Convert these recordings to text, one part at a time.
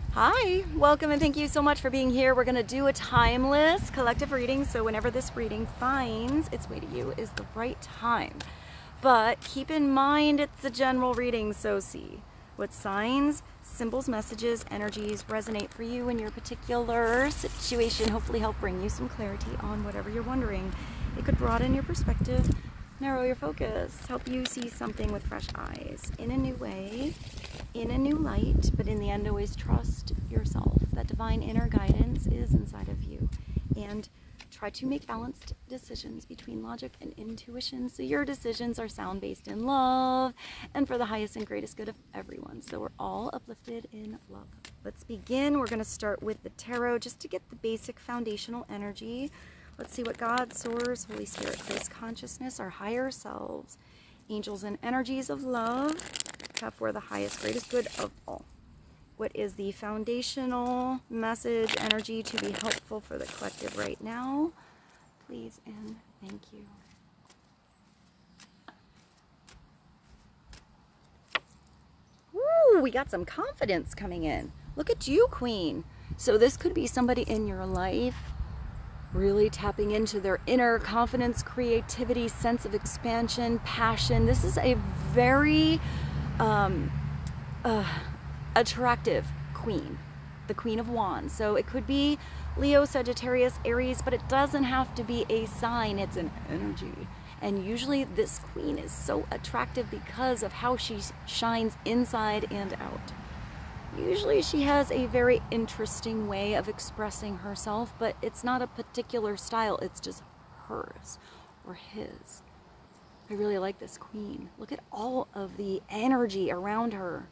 Hi, welcome and thank you so much for being here. We're going to do a timeless collective reading, so whenever this reading finds its way to you is the right time. But keep in mind it's a general reading, so see what signs, symbols, messages, energies resonate for you in your particular situation. Hopefully help bring you some clarity on whatever you're wondering. It could broaden your perspective, narrow your focus, help you see something with fresh eyes in a new way, in a new light, but in the end always trust yourself. That divine inner guidance is inside of you, and try to make balanced decisions between logic and intuition so your decisions are sound, based in love and for the highest and greatest good of everyone, so we're all uplifted in love. Let's begin. We're going to start with the tarot just to get the basic foundational energy. Let's see what God, Source, Holy Spirit, Christ consciousness, our higher selves, angels and energies of love have for the highest, greatest good of all. What is the foundational message, energy to be helpful for the collective right now? Please and thank you. Woo, we got some confidence coming in. Look at you, Queen. So this could be somebody in your life really tapping into their inner confidence, creativity, sense of expansion, passion. This is a very attractive queen, the Queen of Wands. So it could be Leo, Sagittarius, Aries, but it doesn't have to be a sign, it's an energy. And usually this queen is so attractive because of how she shines inside and out. Usually she has a very interesting way of expressing herself, but it's not a particular style, it's just hers or his. I really like this queen. Look at all of the energy around her.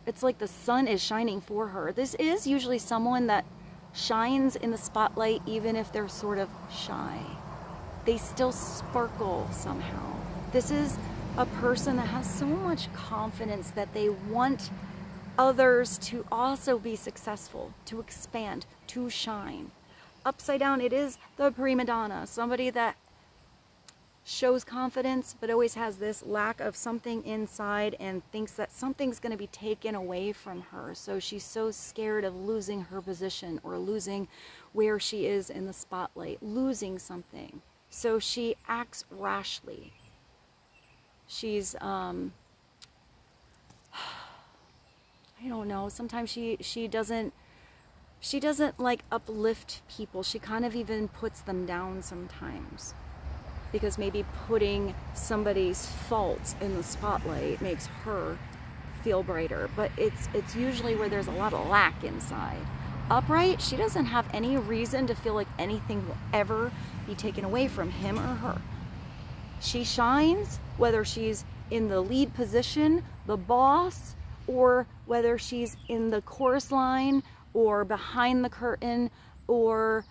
It's like the sun is shining for her. This is usually someone that shines in the spotlight even if they're sort of shy. They still sparkle somehow. This is a person that has so much confidence that they want others to also be successful, to expand, to shine. Upside down, it is the prima donna, somebody that shows confidence but always has this lack of something inside and thinks that something's going to be taken away from her. So she's so scared of losing her position or losing where she is in the spotlight, losing something. So she acts rashly. She's I don't know, sometimes she doesn't like uplift people. She kind of even puts them down sometimes, because maybe putting somebody's faults in the spotlight makes her feel brighter, but it's usually where there's a lot of lack inside. Upright, she doesn't have any reason to feel like anything will ever be taken away from him or her. She shines whether she's in the lead position, the boss, or whether she's in the chorus line or behind the curtain or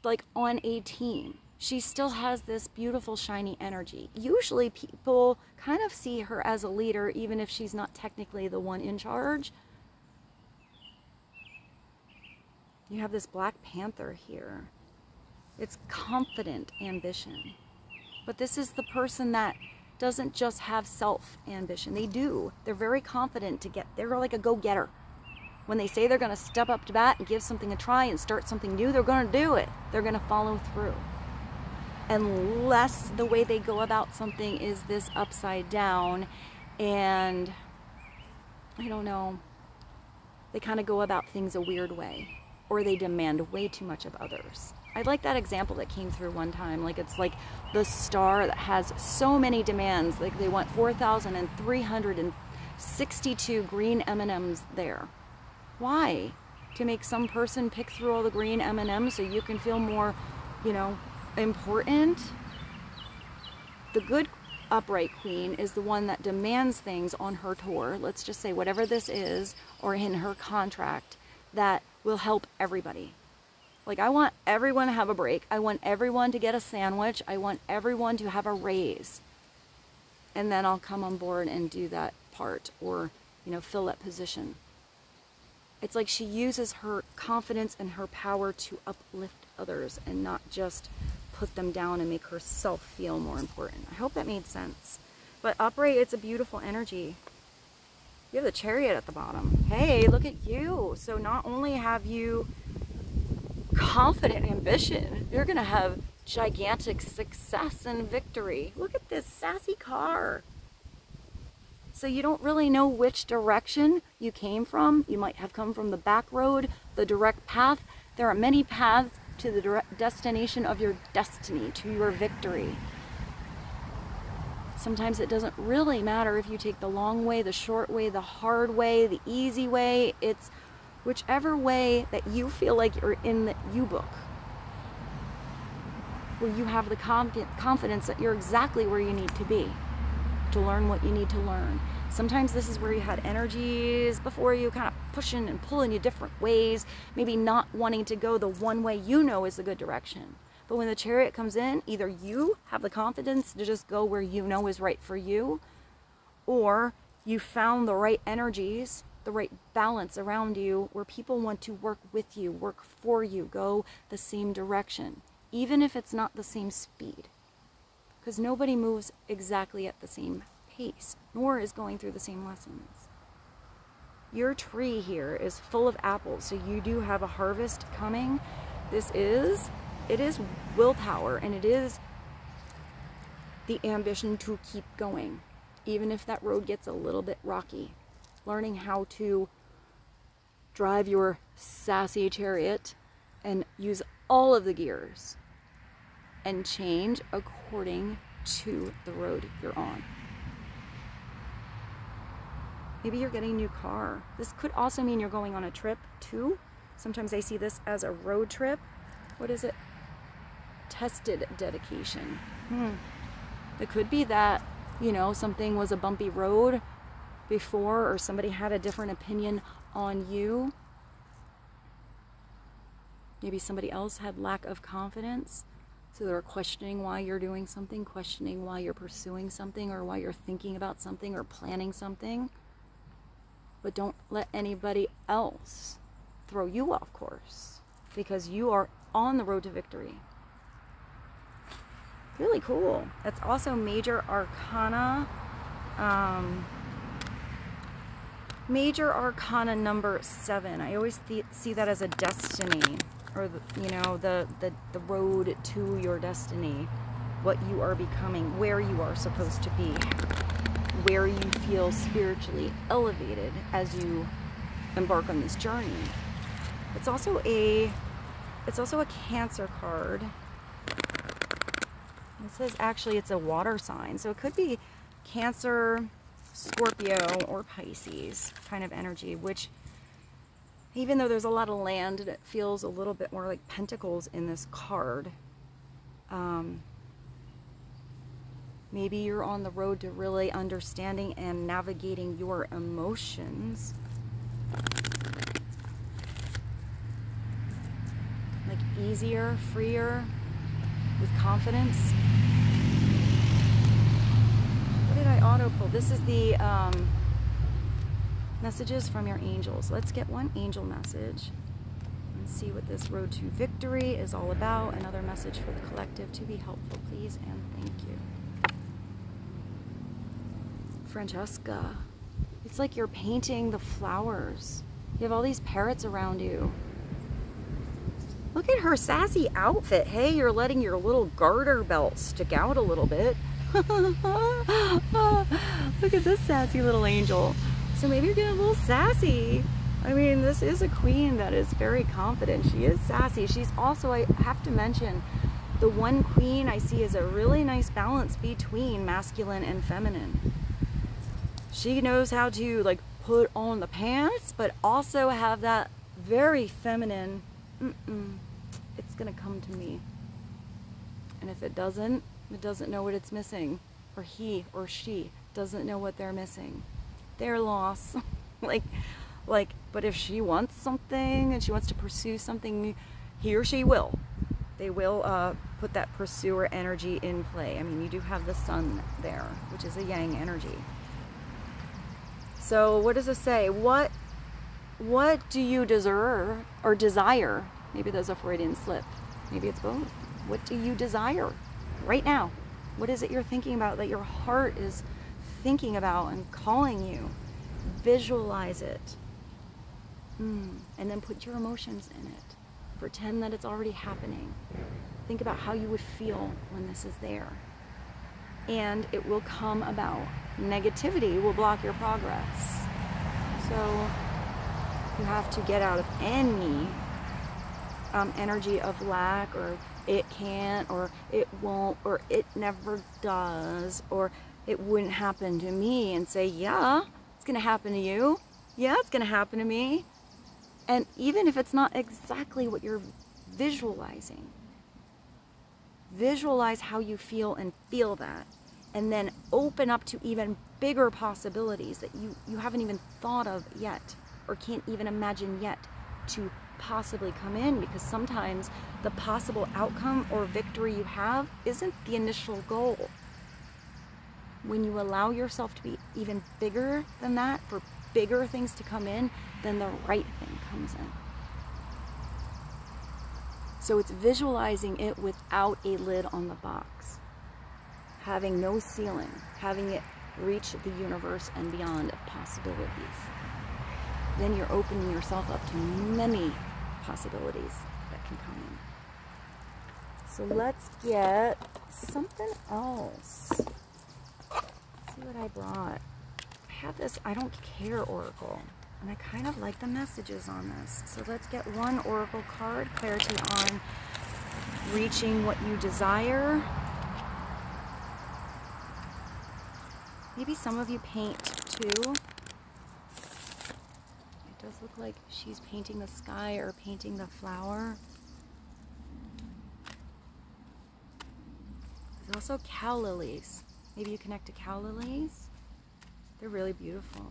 like on a team. She still has this beautiful shiny energy. Usually people kind of see her as a leader even if she's not technically the one in charge. You have this Black Panther here. It's confident ambition. But this is the person that doesn't just have self-ambition. They do. They're very confident to get, they're like a go-getter. When they say they're going to step up to bat and give something a try and start something new, they're going to do it. They're going to follow through. Unless the way they go about something is this upside down and, I don't know, they kind of go about things a weird way, or they demand way too much of others. I like that example that came through one time. Like, it's like the star that has so many demands. Like, they want 4,362 green M&Ms there. Why? To make some person pick through all the green M&Ms so you can feel more, you know, important? The good upright queen is the one that demands things on her tour. Let's just say whatever this is, or in her contract, that will help everybody. Like, I want everyone to have a break. I want everyone to get a sandwich. I want everyone to have a raise. And then I'll come on board and do that part, or, you know, fill that position. It's like she uses her confidence and her power to uplift others and not just put them down and make herself feel more important. I hope that made sense. But upright, it's a beautiful energy. You have the Chariot at the bottom. Hey, look at you. So not only have you confident ambition, you're going to have gigantic success and victory. Look at this sassy car. So you don't really know which direction you came from. You might have come from the back road, the direct path. There are many paths to the direct destination of your destiny, to your victory. Sometimes it doesn't really matter if you take the long way, the short way, the hard way, the easy way. It's whichever way that you feel like you're in the U-book, where you have the confidence that you're exactly where you need to be to learn what you need to learn. Sometimes this is where you had energies before you kind of pushing and pulling you different ways, maybe not wanting to go the one way you know is the good direction. But when the Chariot comes in, either you have the confidence to just go where you know is right for you, or you found the right energies, the right balance around you where people want to work with you, work for you, go the same direction, even if it's not the same speed. Because nobody moves exactly at the same pace, nor is going through the same lessons. Your tree here is full of apples, so you do have a harvest coming. It is willpower, and it is the ambition to keep going, even if that road gets a little bit rocky. Learning how to drive your sassy chariot and use all of the gears and change according to the road you're on. Maybe you're getting a new car. This could also mean you're going on a trip too. Sometimes I see this as a road trip. What is it? Tested dedication. It could be that, you know, something was a bumpy road before, or somebody had a different opinion on you. Maybe somebody else had lack of confidence, so they're questioning why you're doing something, questioning why you're pursuing something, or why you're thinking about something or planning something. But don't let anybody else throw you off course, because you are on the road to victory. Really cool. That's also major arcana. Major arcana number 7. I always see that as a destiny, or the road to your destiny, what you are becoming, where you are supposed to be, where you feel spiritually elevated as you embark on this journey. It's also a Cancer card. It says actually it's a water sign, so it could be Cancer, Scorpio, or Pisces kind of energy, which, even though there's a lot of land, it feels a little bit more like pentacles in this card. Maybe you're on the road to really understanding and navigating your emotions. Like easier, freer, with confidence. What did I auto pull? This is the messages from your angels. Let's get one angel message and see what this road to victory is all about. Another message for the collective to be helpful, please, and thank you. Francesca, it's like you're painting the flowers. You have all these parrots around you. Look at her sassy outfit. Hey, you're letting your little garter belt stick out a little bit. Look at this sassy little angel. So maybe you're getting a little sassy. I mean, this is a queen that is very confident. She is sassy. She's also, I have to mention, the one queen I see is a really nice balance between masculine and feminine. She knows how to like put on the pants, but also have that very feminine, it's gonna come to me. And if it doesn't know what it's missing, or he or she doesn't know what they're missing. Their loss. But if she wants something and she wants to pursue something, he or she will. They will put that pursuer energy in play. I mean, you do have the sun there, which is a yang energy. So what does it say? What do you deserve or desire? Maybe there's a Freudian slip. Maybe it's both. What do you desire right now? What is it you're thinking about that your heart is thinking about and calling you? visualize it. And then put your emotions in it. Pretend that it's already happening. Think about how you would feel when this is there. And it will come about. Negativity will block your progress. So you have to get out of any energy of lack, or it can't, or it won't, or it never does, or it wouldn't happen to me, and say, yeah, it's gonna happen to you. Yeah, it's gonna happen to me. And even if it's not exactly what you're visualizing, visualize how you feel and feel that, and then open up to even bigger possibilities that you haven't even thought of yet, or can't even imagine yet to possibly come in, because sometimes the possible outcome or victory you have isn't the initial goal. When you allow yourself to be even bigger than that, for bigger things to come in, then the right thing comes in. So it's visualizing it without a lid on the box, having no ceiling, having it reach the universe and beyond of possibilities. Then you're opening yourself up to many possibilities that can come in. So let's get something else. Let's see what I brought. I have this I don't care oracle, and I kind of like the messages on this. So let's get one oracle card, clarity on reaching what you desire. Maybe some of you paint too. It does look like she's painting the sky or painting the flower. There's also cow lilies. Maybe you connect to cow lilies. They're really beautiful.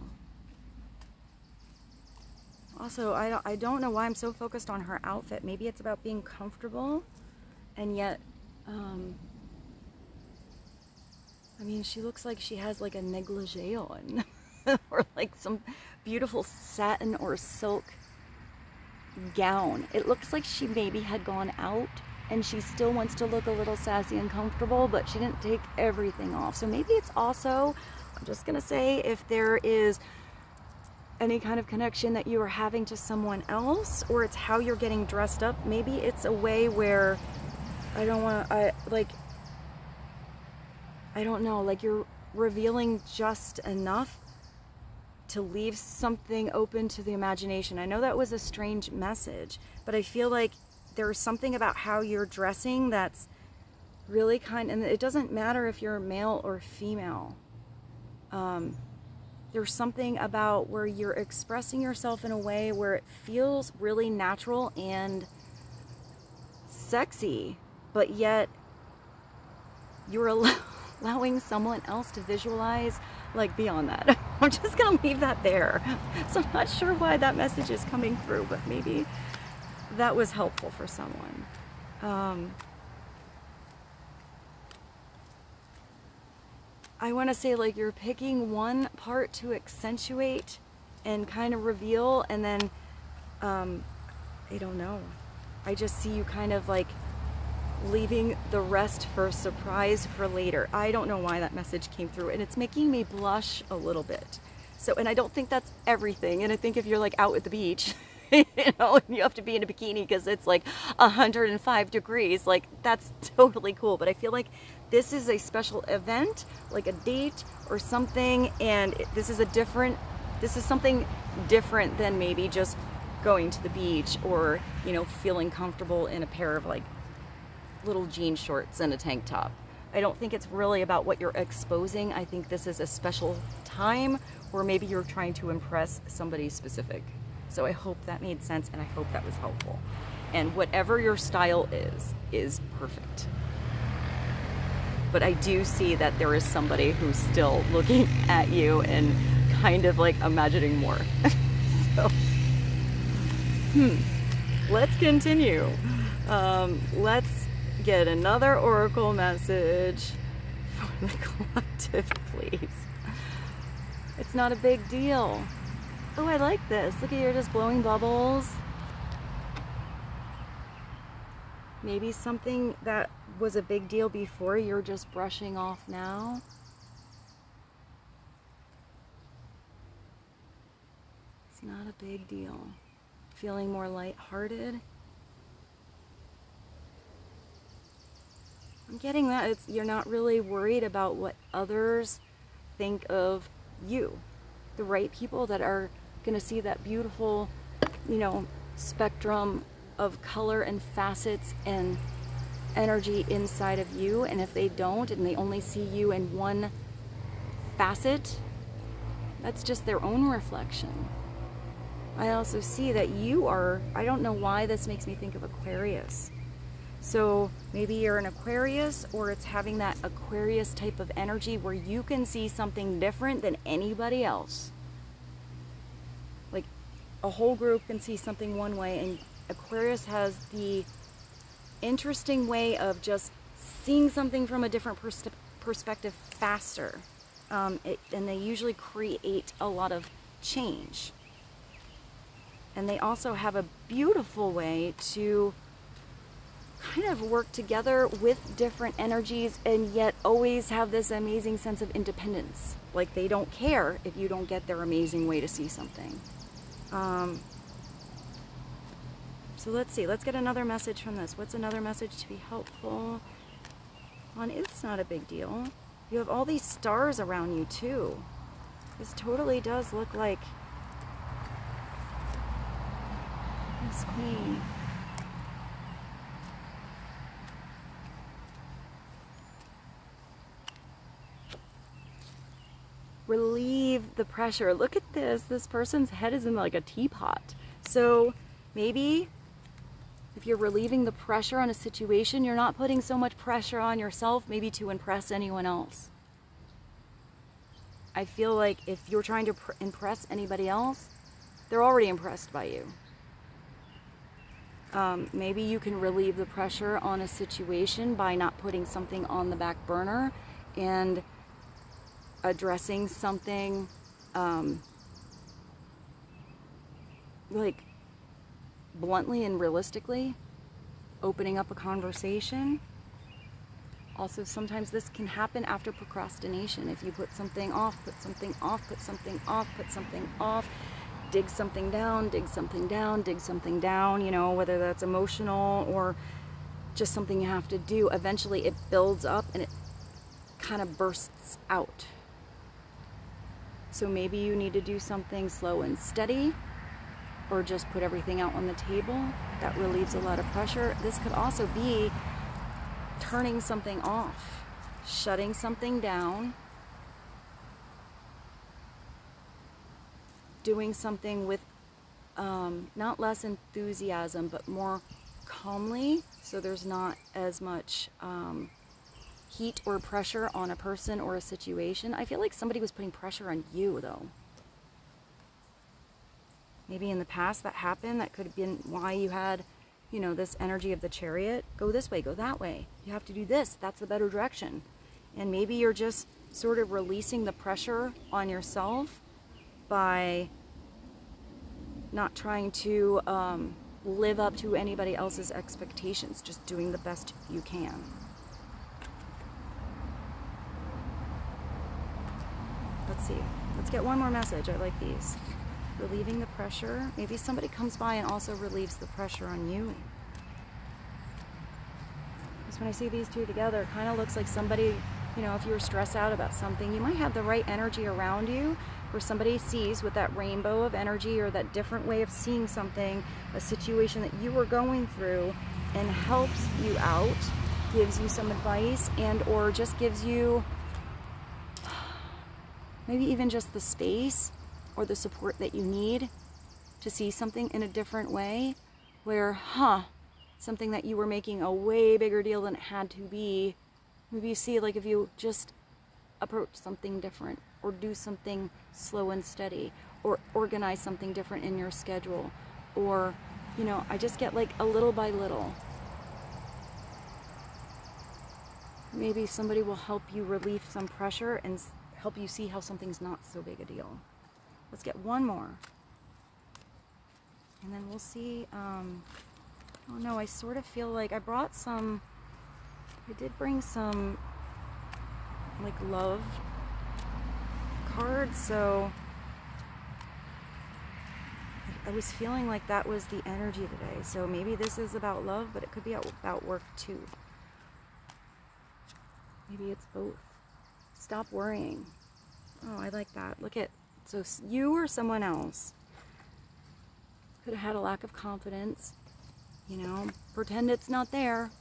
Also, I don't know why I'm so focused on her outfit. Maybe it's about being comfortable, and yet, I mean, she looks like she has like a negligee on, or like some beautiful satin or silk gown. It looks like she maybe had gone out and she still wants to look a little sassy and comfortable, but she didn't take everything off. So maybe it's also, I'm just gonna say, if there is any kind of connection that you are having to someone else, or it's how you're getting dressed up, maybe it's a way where, I don't know, like you're revealing just enough to leave something open to the imagination. I know that was a strange message, but I feel like there's something about how you're dressing that's really and it doesn't matter if you're male or female. There's something about where you're expressing yourself in a way where it feels really natural and sexy, but yet you're allowing someone else to visualize like beyond that. I'm just gonna leave that there. So I'm not sure why that message is coming through, but maybe that was helpful for someone. I want to say, like, you're picking one part to accentuate and kind of reveal, and then I don't know, I just see you kind of like leaving the rest for a surprise for later. I don't know why that message came through, and it's making me blush a little bit. So, and I don't think that's everything, and I think if you're like out at the beach, you know, and you have to be in a bikini because it's like 105 degrees, like that's totally cool. But I feel like this is a special event, like a date or something, and this is something different than maybe just going to the beach, or, you know, feeling comfortable in a pair of like little jean shorts and a tank top. I don't think it's really about what you're exposing. I think this is a special time where maybe you're trying to impress somebody specific. So I hope that made sense, and I hope that was helpful. And whatever your style is perfect. But I do see that there is somebody who's still looking at you and kind of like imagining more. So, let's continue. Let's get another oracle message for the collective, please. It's not a big deal. Oh, I like this. Look at, you're just blowing bubbles. Maybe something that was a big deal before, you're just brushing off now. not a big deal. Feeling more lighthearted. I'm getting that you're not really worried about what others think of you. The right people that are going to see that beautiful, you know, spectrum of color and facets and energy inside of you. And if they don't, and they only see you in one facet, that's just their own reflection. I also see that you are, I don't know why this makes me think of Aquarius. So maybe you're an Aquarius, or it's having that Aquarius type of energy where you can see something different than anybody else. Like a whole group can see something one way, and Aquarius has the interesting way of just seeing something from a different perspective faster. And they usually create a lot of change. And they also have a beautiful way to kind of work together with different energies and yet always have this amazing sense of independence. Like they don't care if you don't get their amazing way to see something. So let's see, let's get another message from this. What's another message to be helpful? It's not a big deal. You have all these stars around you too. This totally does look like this queen. Relieve the pressure. Look at this. This person's head is in like a teapot. So maybe if you're relieving the pressure on a situation, you're not putting so much pressure on yourself maybe to impress anyone else. I feel like if you're trying to impress anybody else, they're already impressed by you. Maybe you can relieve the pressure on a situation by not putting something on the back burner and addressing something like bluntly and realistically, opening up a conversation. Also, sometimes this can happen after procrastination. If you put something off, put something off, put something off, put something off, dig something down, dig something down, dig something down, you know, whether that's emotional or just something you have to do, eventually it builds up and it kind of bursts out. So maybe you need to do something slow and steady, or just put everything out on the table. That relieves a lot of pressure. This could also be turning something off, shutting something down, doing something with not less enthusiasm, but more calmly, so there's not as much heat or pressure on a person or a situation. I feel like somebody was putting pressure on you, though. Maybe in the past that happened. That could have been why you had, you know, this energy of the Chariot. Go this way, go that way. You have to do this. That's the better direction. And maybe you're just sort of releasing the pressure on yourself by not trying to live up to anybody else's expectations, just doing the best you can. Let's see. Let's get one more message. I like these. Relieving the pressure. Maybe somebody comes by and also relieves the pressure on you. Because when I see these two together, it kind of looks like somebody, you know, if you were stressed out about something, you might have the right energy around you where somebody sees with that rainbow of energy or that different way of seeing something, a situation that you were going through, and helps you out, gives you some advice, and or just gives you maybe even just the space or the support that you need to see something in a different way, where, something that you were making a way bigger deal than it had to be, maybe you see, like, if you just approach something different, or do something slow and steady, or organize something different in your schedule, or, you know, I just get like a little by little. Maybe somebody will help you relieve some pressure and help you see how something's not so big a deal. Let's get one more. And then we'll see. Oh no, I sort of feel like I brought some, I did bring some like love cards, so I was feeling like that was the energy today. So maybe this is about love, but it could be about work too. Maybe it's both. Stop worrying. Oh, I like that. Look at, so you or someone else could have had a lack of confidence. You know, pretend it's not there.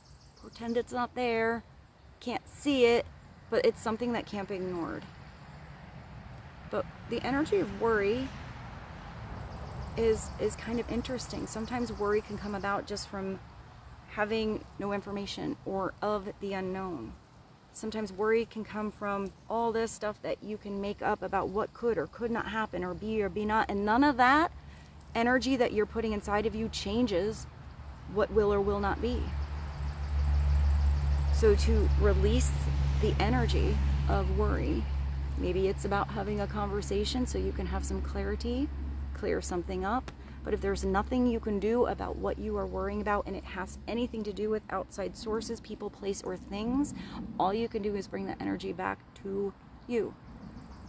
Pretend it's not there. Can't see it, but it's something that can't be ignored. But the energy of worry is kind of interesting. Sometimes worry can come about just from having no information or of the unknown. Sometimes worry can come from all this stuff that you can make up about what could or could not happen or be not, and none of that energy that you're putting inside of you changes what will or will not be. So to release the energy of worry, maybe it's about having a conversation so you can have some clarity, clear something up. But if there's nothing you can do about what you are worrying about, and it has anything to do with outside sources, people, place, or things, all you can do is bring that energy back to you.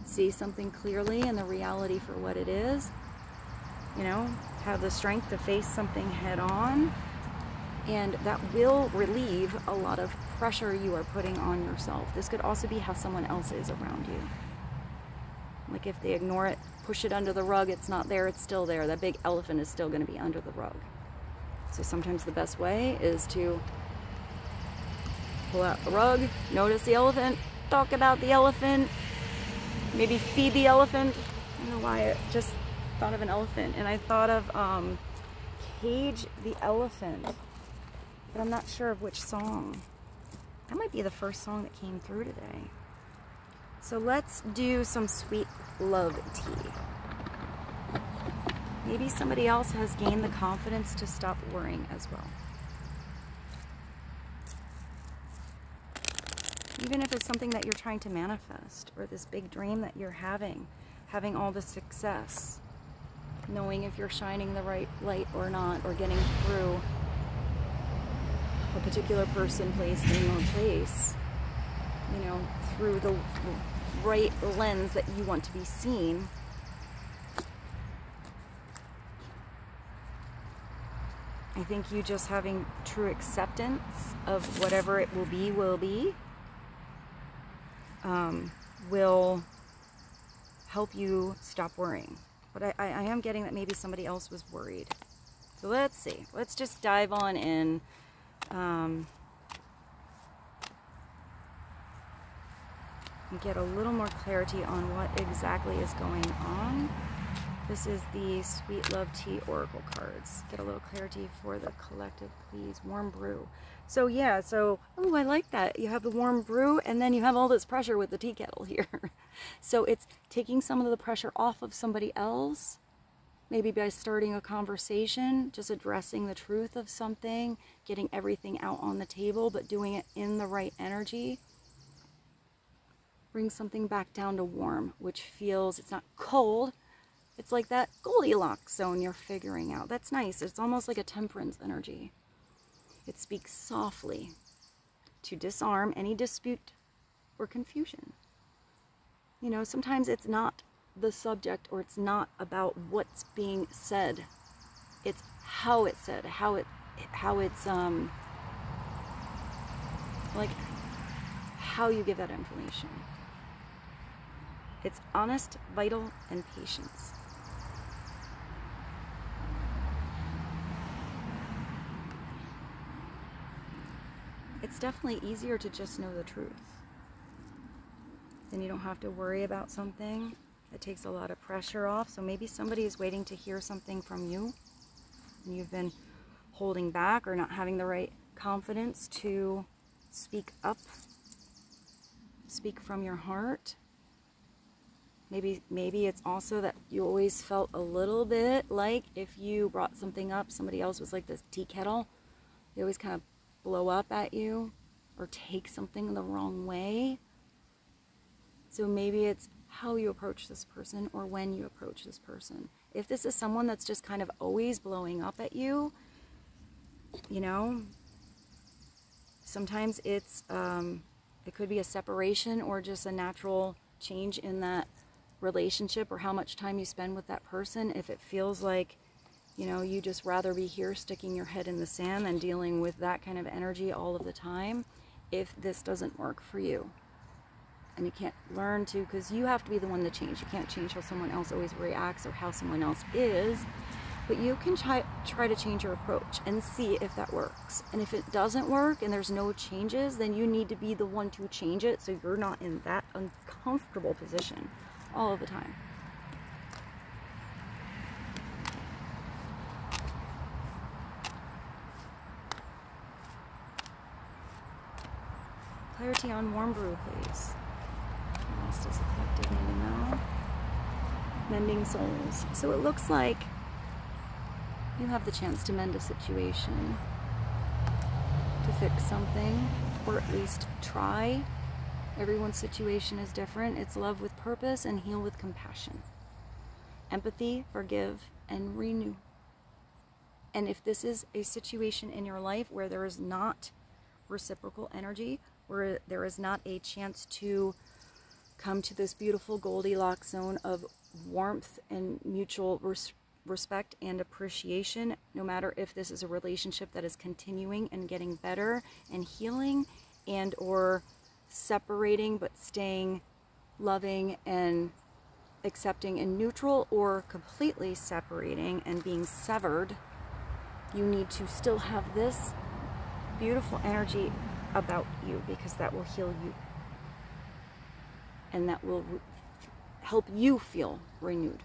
See something clearly and the reality for what it is. You know, have the strength to face something head on, and that will relieve a lot of pressure you are putting on yourself. This could also be how someone else is around you. Like if they ignore it, push it under the rug, it's not there, it's still there. That big elephant is still going to be under the rug. So sometimes the best way is to pull out the rug, notice the elephant, talk about the elephant, maybe feed the elephant. I don't know why I just thought of an elephant, and I thought of Cage the Elephant, but I'm not sure of which song. That might be the first song that came through today. So let's do some sweet love tea. Maybe somebody else has gained the confidence to stop worrying as well. Even if it's something that you're trying to manifest, or this big dream that you're having all the success, knowing if you're shining the right light or not, or getting through a particular person, place, thing, or place, you know, through the right lens that you want to be seen. I think you just having true acceptance of whatever it will be, will help you stop worrying. But I am getting that maybe somebody else was worried. So let's see. Let's just dive on in. And get a little more clarity on what exactly is going on. This is the Sweet Love Tea Oracle cards. Get a little clarity for the collective, please. Warm brew. So yeah, so, oh, I like that. You have the warm brew, and then you have all this pressure with the tea kettle here. So it's taking some of the pressure off of somebody else, maybe by starting a conversation, just addressing the truth of something, getting everything out on the table, but doing it in the right energy. Bring something back down to warm, which feels, it's not cold, it's like that Goldilocks zone you're figuring out. That's nice. It's almost like a temperance energy. It speaks softly to disarm any dispute or confusion. You know, sometimes it's not the subject, or it's not about what's being said. It's how it's said, how it's like how you give that information. It's honest, vital, and patience. It's definitely easier to just know the truth. Then you don't have to worry about something. It takes a lot of pressure off. So maybe somebody is waiting to hear something from you, and you've been holding back or not having the right confidence to speak up, speak from your heart. Maybe it's also that you always felt a little bit like if you brought something up, somebody else was like this tea kettle. They always kind of blow up at you or take something the wrong way. So maybe it's how you approach this person or when you approach this person. If this is someone that's just kind of always blowing up at you, you know, sometimes it's it could be a separation or just a natural change in that relationship or how much time you spend with that person. If it feels like You know, you just rather be here sticking your head in the sand than dealing with that kind of energy all of the time if this doesn't work for you. And you can't learn to, because you have to be the one to change. You can't change how someone else always reacts or how someone else is. But you can try to change your approach and see if that works. And if it doesn't work and there's no changes, then you need to be the one to change it so you're not in that uncomfortable position all of the time. Clarity on warm brew, please. Lost as a collective meaning now. Mending souls. So it looks like you have the chance to mend a situation, to fix something, or at least try. Everyone's situation is different. It's love with purpose and heal with compassion. Empathy, forgive, and renew. And if this is a situation in your life where there is not reciprocal energy, where there is not a chance to come to this beautiful Goldilocks zone of warmth and mutual respect and appreciation, no matter if this is a relationship that is continuing and getting better and healing, and or separating but staying loving and accepting and neutral, or completely separating and being severed, you need to still have this beautiful energy about you, because that will heal you and that will help you feel renewed.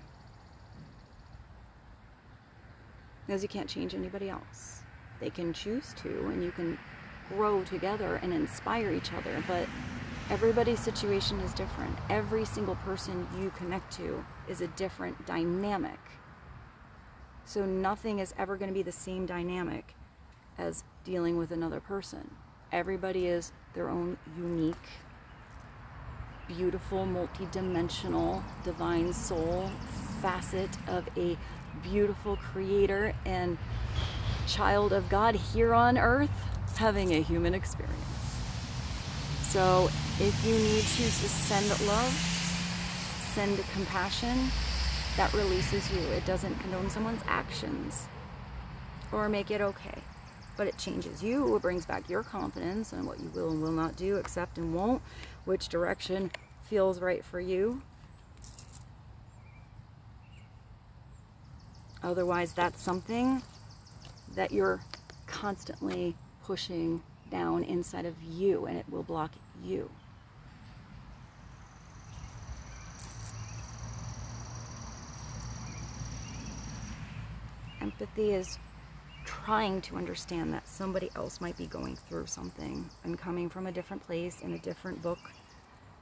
Because you can't change anybody else. They can choose to, and you can grow together and inspire each other, but everybody's situation is different. Every single person you connect to is a different dynamic. So nothing is ever going to be the same dynamic as dealing with another person. Everybody is their own unique, beautiful, multi-dimensional, divine soul facet of a beautiful creator and child of God here on earth having a human experience. So if you need to send love, send compassion, that releases you. It doesn't condone someone's actions or make it okay, but it changes you. It brings back your confidence on what you will and will not do, accept and won't, which direction feels right for you. Otherwise, that's something that you're constantly pushing down inside of you, and it will block you. Empathy is trying to understand that somebody else might be going through something and coming from a different place, in a different book,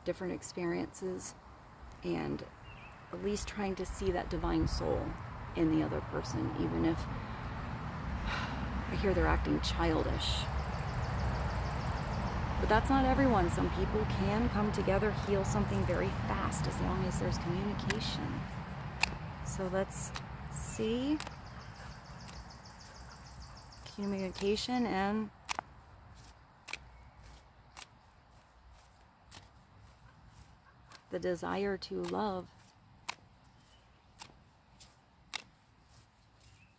different experiences, and at least trying to see that divine soul in the other person, even if I hear they're acting childish. But that's not everyone. Some people can come together, heal something very fast, as long as there's communication. So let's see. Communication and the desire to love.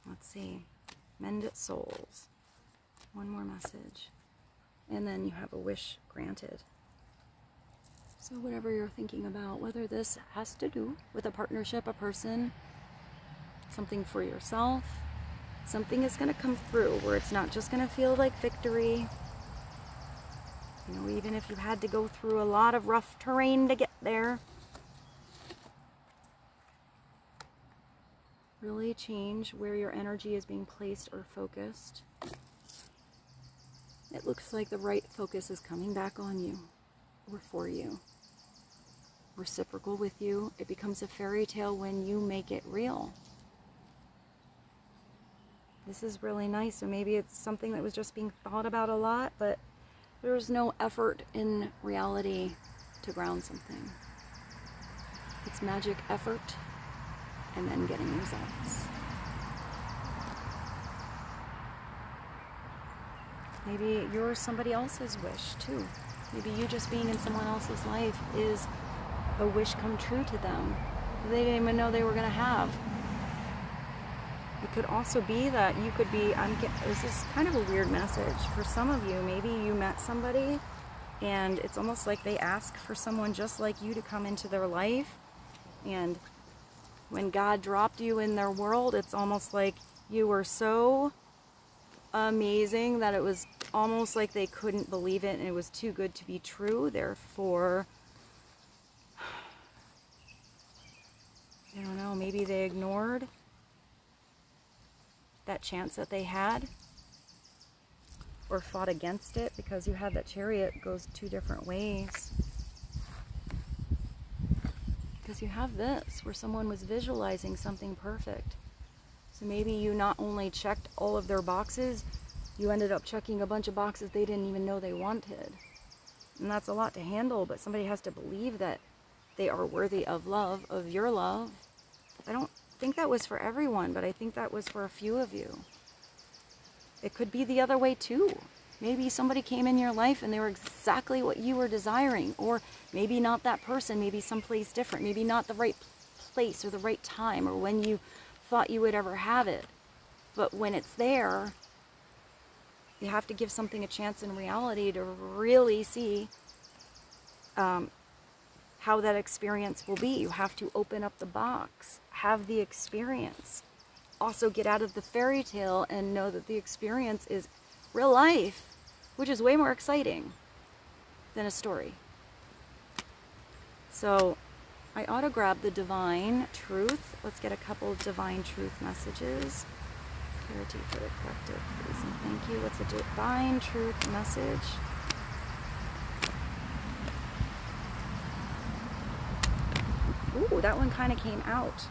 Let's see. Mend souls. One more message. And then you have a wish granted. So whatever you're thinking about, whether this has to do with a partnership, a person, something for yourself, something is going to come through where it's not just going to feel like victory. You know, even if you had to go through a lot of rough terrain to get there. Really change where your energy is being placed or focused. It looks like the right focus is coming back on you or for you. Reciprocal with you. It becomes a fairy tale when you make it real. This is really nice. So maybe it's something that was just being thought about a lot, but there's no effort in reality to ground something. It's magic effort and then getting results. Maybe you're somebody else's wish too. Maybe you just being in someone else's life is a wish come true to them that they didn't even know they were going to have. It could also be that you could be, this is kind of a weird message. For some of you, maybe you met somebody and it's almost like they ask for someone just like you to come into their life. And when God dropped you in their world, it's almost like you were so amazing that it was almost like they couldn't believe it and it was too good to be true. Therefore, I don't know, maybe they ignored that chance that they had or fought against it, because you had that Chariot goes two different ways. Because you have this where someone was visualizing something perfect. So maybe you not only checked all of their boxes, you ended up checking a bunch of boxes they didn't even know they wanted. And that's a lot to handle, but somebody has to believe that they are worthy of love, of your love. I don't think that was for everyone, but I think that was for a few of you. It could be the other way too. Maybe somebody came in your life and they were exactly what you were desiring, or maybe not that person, maybe someplace different, maybe not the right place or the right time or when you thought you would ever have it. But when it's there, you have to give something a chance in reality to really see how that experience will be. You have to open up the box, have the experience. Also get out of the fairy tale and know that the experience is real life, which is way more exciting than a story. So I ought to grab the divine truth. Let's get a couple of divine truth messages. Clarity for the collective, please and thank you. What's a divine truth message? Ooh, that one kind of came out.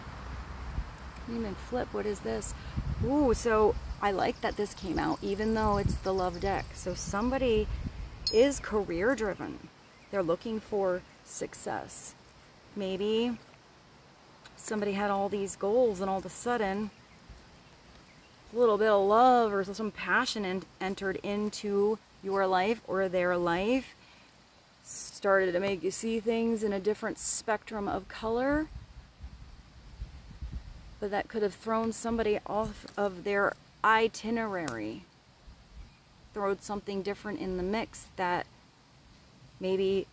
Didn't even flip. What is this? Ooh, so I like that this came out, even though it's the love deck. So somebody is career driven. They're looking for success. Maybe somebody had all these goals and all of a sudden a little bit of love or some passion entered into your life or their life, started to make you see things in a different spectrum of color, but that could have thrown somebody off of their itinerary, thrown something different in the mix that maybe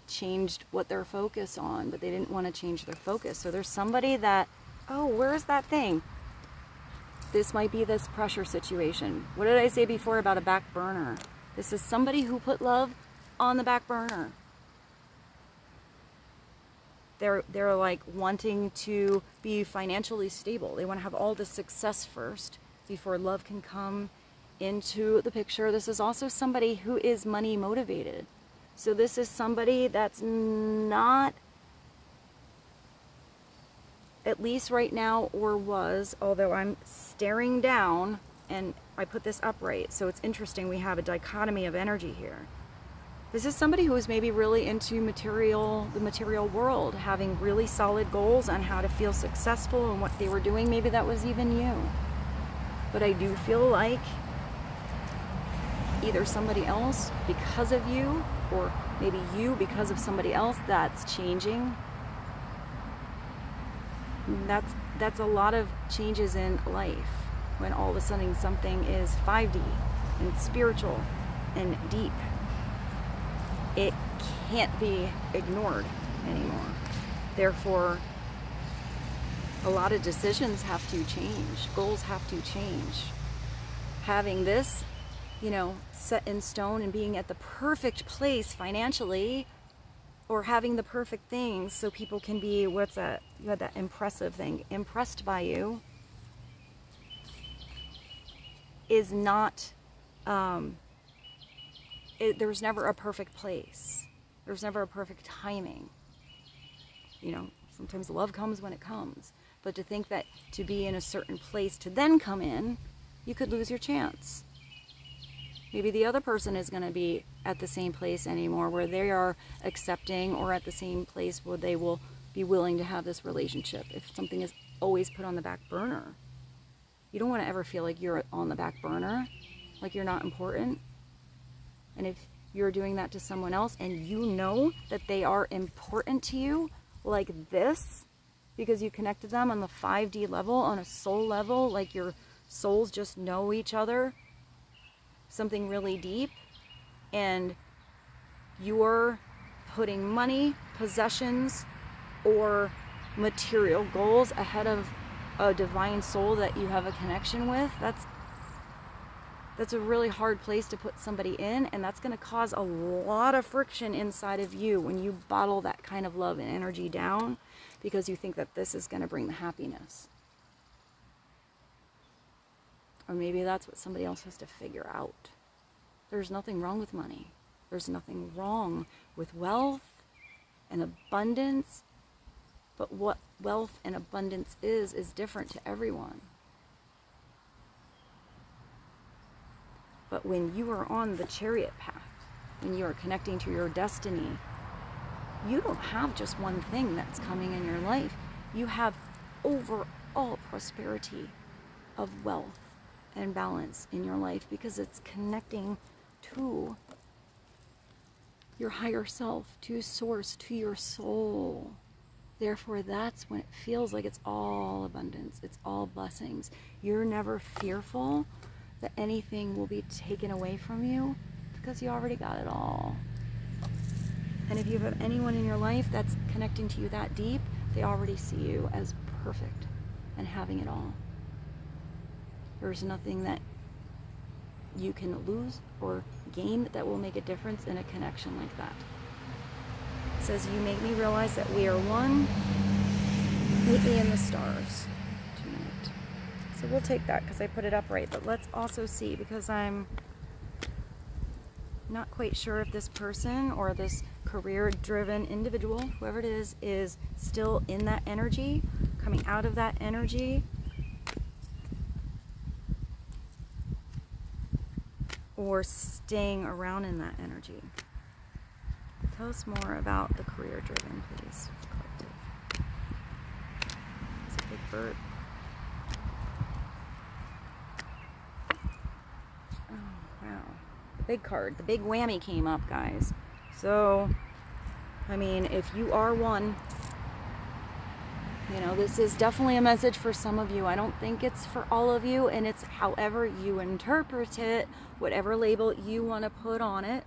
changed what they're focused on, but they didn't want to change their focus. So there's somebody that, oh, where's that thing? This might be this pressure situation. What did I say before about a back burner? This is somebody who put love on the back burner. They're like wanting to be financially stable. They want to have all the success first before love can come into the picture. This is also somebody who is money motivated. So this is somebody that's not, at least right now, or was, although I'm staring down and I put this upright. So it's interesting, we have a dichotomy of energy here. This is somebody who is maybe really into the material world, having really solid goals on how to feel successful and what they were doing. Maybe that was even you. But I do feel like either somebody else because of you, or maybe you because of somebody else, that's changing. That's a lot of changes in life when all of a sudden something is 5D and spiritual and deep. It can't be ignored anymore. Therefore, a lot of decisions have to change. Goals have to change. Having this, you know, set in stone and being at the perfect place financially, or having the perfect things so people can be, what's that? You had that impressive thing, impressed by you, is not, there's never a perfect place. There's never a perfect timing. You know, sometimes love comes when it comes. But to think that to be in a certain place to then come in, you could lose your chance. Maybe the other person is going to be at the same place anymore where they are accepting, or at the same place where they will be willing to have this relationship. If something is always put on the back burner, you don't want to ever feel like you're on the back burner, like you're not important. And if you're doing that to someone else and you know that they are important to you, like this, because you connected them on the 5D level, on a soul level, like your souls just know each other, something really deep, and you're putting money, possessions, or material goals ahead of a divine soul that you have a connection with. That's a really hard place to put somebody in, and that's going to cause a lot of friction inside of you when you bottle that kind of love and energy down because you think that this is going to bring the happiness. Or maybe that's what somebody else has to figure out. There's nothing wrong with money. There's nothing wrong with wealth and abundance, but what wealth and abundance is different to everyone. But when you are on the chariot path, when you are connecting to your destiny, you don't have just one thing that's coming in your life. You have overall prosperity of wealth and balance in your life because it's connecting to your higher self, to source, to your soul. Therefore, that's when it feels like it's all abundance, it's all blessings. You're never fearful that anything will be taken away from you because you already got it all. And if you have anyone in your life that's connecting to you that deep, they already see you as perfect and having it all. There's nothing that you can lose or gain that will make a difference in a connection like that. It says, you make me realize that we are one. Meet me in the stars tonight. So we'll take that because I put it up right. But let's also see, because I'm not quite sure if this person or this career-driven individual, whoever it is still in that energy, coming out of that energy, or staying around in that energy. Tell us more about the career-driven, please. Collective. It's a big bird. Oh, wow. The big card, the big whammy came up, guys. So, I mean, if you are one, you know, this is definitely a message for some of you. I don't think it's for all of you, and it's however you interpret it, whatever label you want to put on it.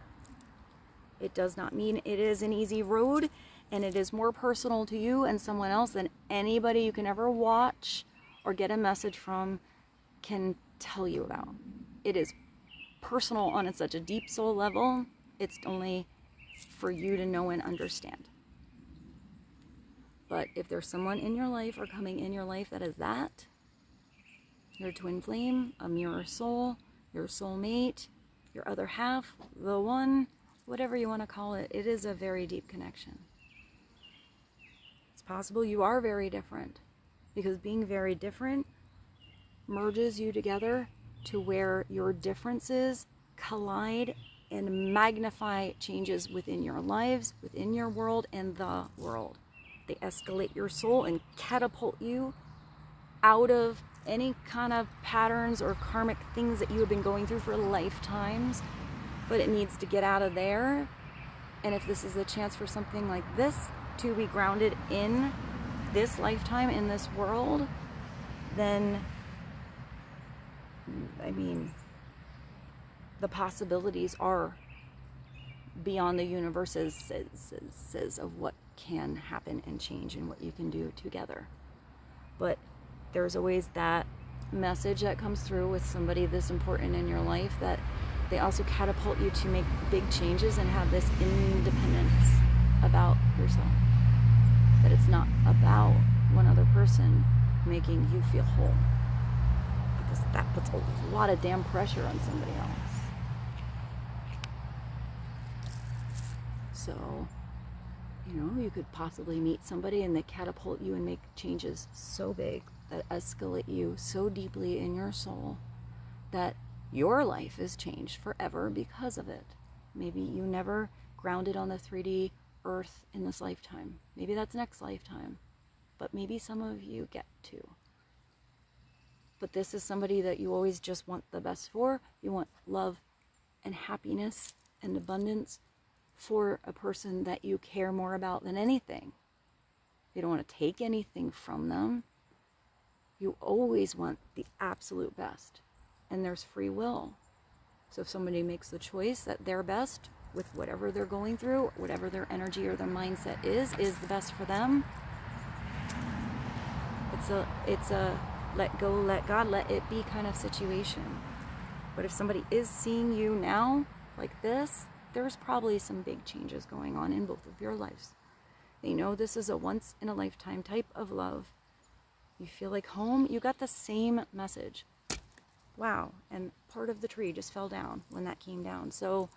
It does not mean it is an easy road, and it is more personal to you and someone else than anybody you can ever watch or get a message from can tell you about. It is personal on such a deep soul level. It's only for you to know and understand. But if there's someone in your life or coming in your life that is that, your twin flame, a mirror soul, your soulmate, your other half, the one, whatever you want to call it, it is a very deep connection. It's possible you are very different, because being very different merges you together to where your differences collide and magnify changes within your lives, within your world, and the world. They escalate your soul and catapult you out of any kind of patterns or karmic things that you have been going through for lifetimes, but it needs to get out of there. And if this is a chance for something like this to be grounded in this lifetime, in this world, then, I mean, the possibilities are beyond the universe's says of what can happen and change and what you can do together. But there's always that message that comes through with somebody this important in your life, that they also catapult you to make big changes and have this independence about yourself. That it's not about one other person making you feel whole, because that puts a lot of damn pressure on somebody else. So, you know, you could possibly meet somebody and they catapult you and make changes so big that escalate you so deeply in your soul that your life is changed forever because of it. Maybe you never grounded on the 3D earth in this lifetime. Maybe that's next lifetime. But maybe some of you get to. But this is somebody that you always just want the best for. You want love and happiness and abundance for a person that you care more about than anything. You don't want to take anything from them. You always want the absolute best. And there's free will. So if somebody makes the choice that their best with whatever they're going through, whatever their energy or their mindset is the best for them, it's a let go, let God, let it be kind of situation. But if somebody is seeing you now like this, there's probably some big changes going on in both of your lives. They know this is a once in a lifetime type of love. You feel like home. You got the same message. Wow. And part of the tree just fell down when that came down. So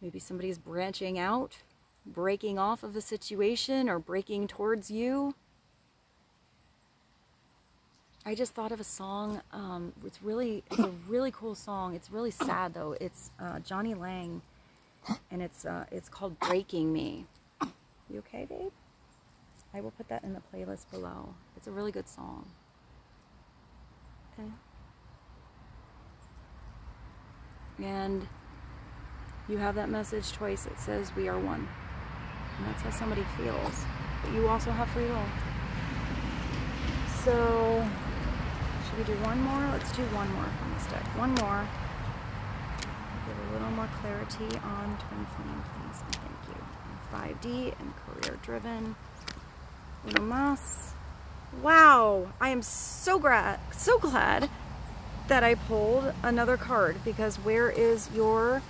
maybe somebody's branching out, breaking off of the situation, or breaking towards you. I just thought of a song. It's a really cool song. It's really sad though. It's Johnny Lang, and it's called "Breaking Me." You okay, babe? I will put that in the playlist below. It's a really good song. Okay. And you have that message twice. It says we are one. And that's how somebody feels. But you also have free will. So, should we do one more? Let's do one more from this deck. One more. Give a little more clarity on twin flame, please. And thank you. And 5D and career driven. Uno más. Wow, I am so glad that I pulled another card, because where is your,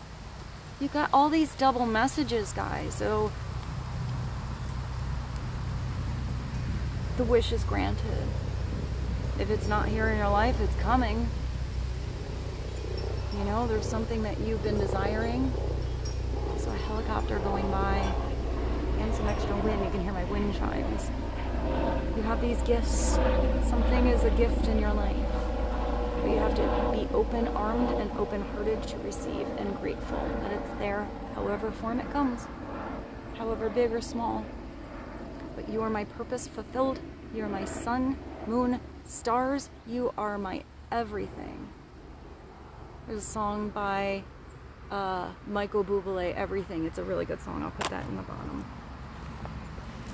you got all these double messages, guys. So the wish is granted. If it's not here in your life, it's coming. You know, there's something that you've been desiring. So a helicopter going by and some extra wind. You can hear my wind chimes. You have these gifts. Something is a gift in your life. But you have to be open-armed and open-hearted to receive, and grateful that it's there, however form it comes, however big or small. But you are my purpose fulfilled. You are my sun, moon, stars. You are my everything. There's a song by Michael Bublé, Everything. It's a really good song. I'll put that in the bottom.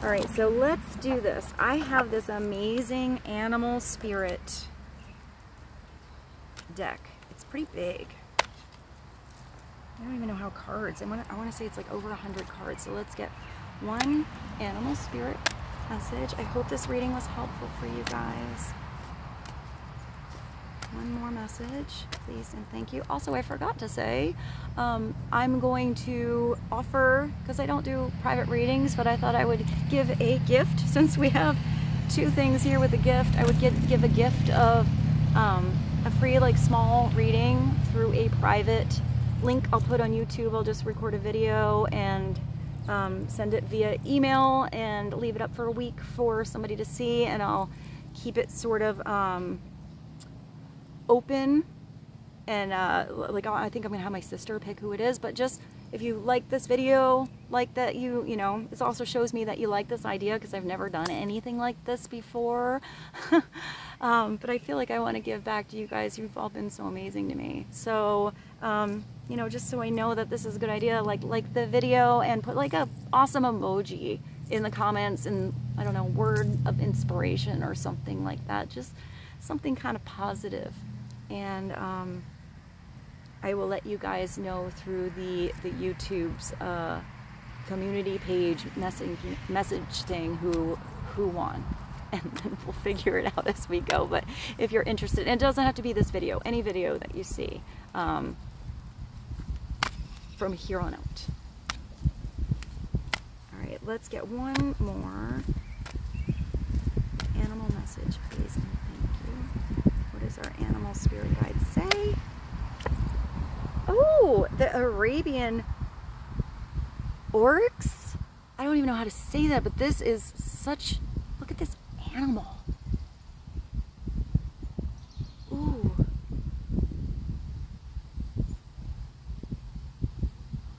All right, so let's do this. I have this amazing animal spirit deck. It's pretty big. I don't even know how cards. I want to say it's like over 100 cards. So let's get one animal spirit message. I hope this reading was helpful for you guys. One more message, please, and thank you. Also, I forgot to say, I'm going to offer, because I don't do private readings, but I thought I would give a gift. Since we have two things here with a gift, I would give a gift of a free, like, small reading through a private link I'll put on YouTube. I'll just record a video and send it via email and leave it up for a week for somebody to see, and I'll keep it sort of open, and like, I think I'm gonna have my sister pick who it is. But just, if you like this video, like that, you know, this also shows me that you like this idea, because I've never done anything like this before. But I feel like I want to give back to you guys. You've all been so amazing to me. So you know, just so I know that this is a good idea, like the video, and put like a awesome emoji in the comments, and I don't know, word of inspiration or something like that, just something kind of positive. And I will let you guys know through the YouTube's community page message thing who won, and then we'll figure it out as we go. But if you're interested, and it doesn't have to be this video, any video that you see from here on out. All right, let's get one more animal message, please. What does our animal spirit guide say? Oh, the Arabian oryx? I don't even know how to say that, but this is such, look at this animal. Ooh.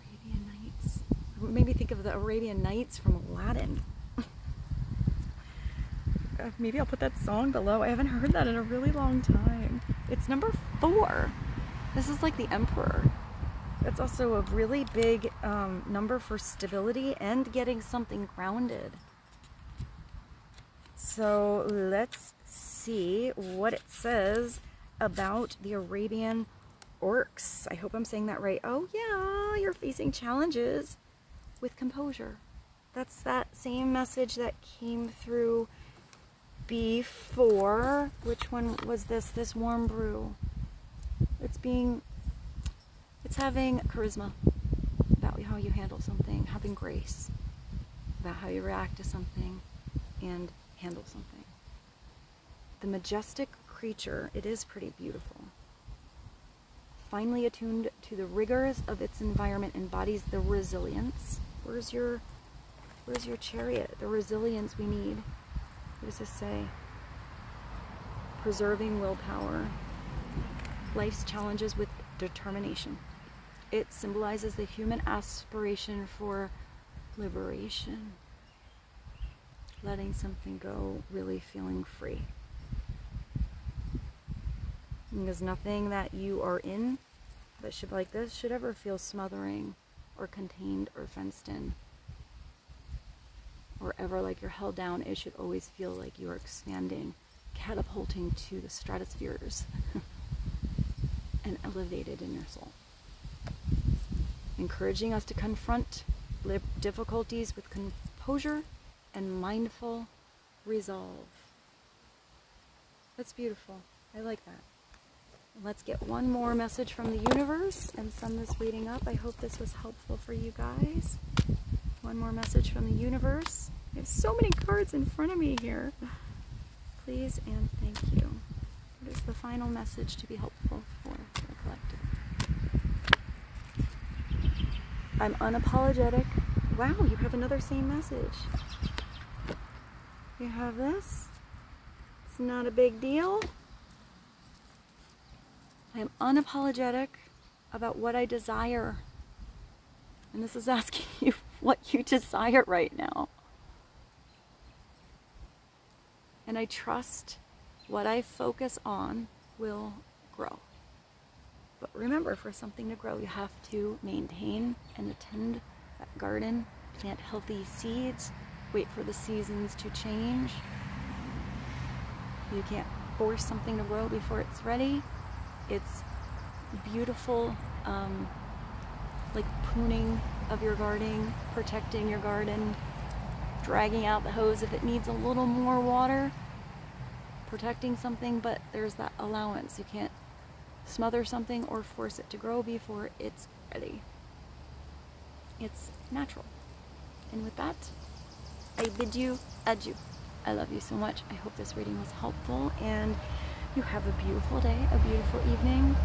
Arabian Nights. It made me think of the Arabian Nights from Aladdin. Maybe I'll put that song below. I haven't heard that in a really long time. It's number 4. This is like the Emperor. That's also a really big number for stability and getting something grounded. So let's see what it says about the Arabian orcs. I hope I'm saying that right. Oh yeah, you're facing challenges with composure. That's that same message that came through before. Which one was this? This warm brew. It's having charisma about how you handle something, having grace about how you react to something and handle something. The majestic creature, it is pretty beautiful. Finely attuned to the rigors of its environment, embodies the resilience. Where's your chariot? The resilience we need. What does this say? Preserving willpower. Life's challenges with determination. It symbolizes the human aspiration for liberation. Letting something go, really feeling free. Because nothing that you are in that should like this should ever feel smothering or contained or fenced in. Or ever like you're held down. It should always feel like you are expanding, catapulting to the stratospheres and elevated in your soul. Encouraging us to confront difficulties with composure and mindful resolve. That's beautiful. I like that. Let's get one more message from the universe and send this reading up. I hope this was helpful for you guys. One more message from the universe. I have so many cards in front of me here. Please and thank you. What is the final message to be helpful for the collective? I'm unapologetic. Wow, you have another same message. You have this. It's not a big deal. I am unapologetic about what I desire. And this is asking you what you desire right now. And I trust what I focus on will grow. But remember, for something to grow, you have to maintain and attend that garden, plant healthy seeds, wait for the seasons to change. You can't force something to grow before it's ready. It's beautiful, like pruning of your garden, protecting your garden, dragging out the hose if it needs a little more water, protecting something, but there's that allowance. You can't smother something or force it to grow before it's ready. It's natural. And with that, I bid you adieu. I love you so much. I hope this reading was helpful, and you have a beautiful day, a beautiful evening.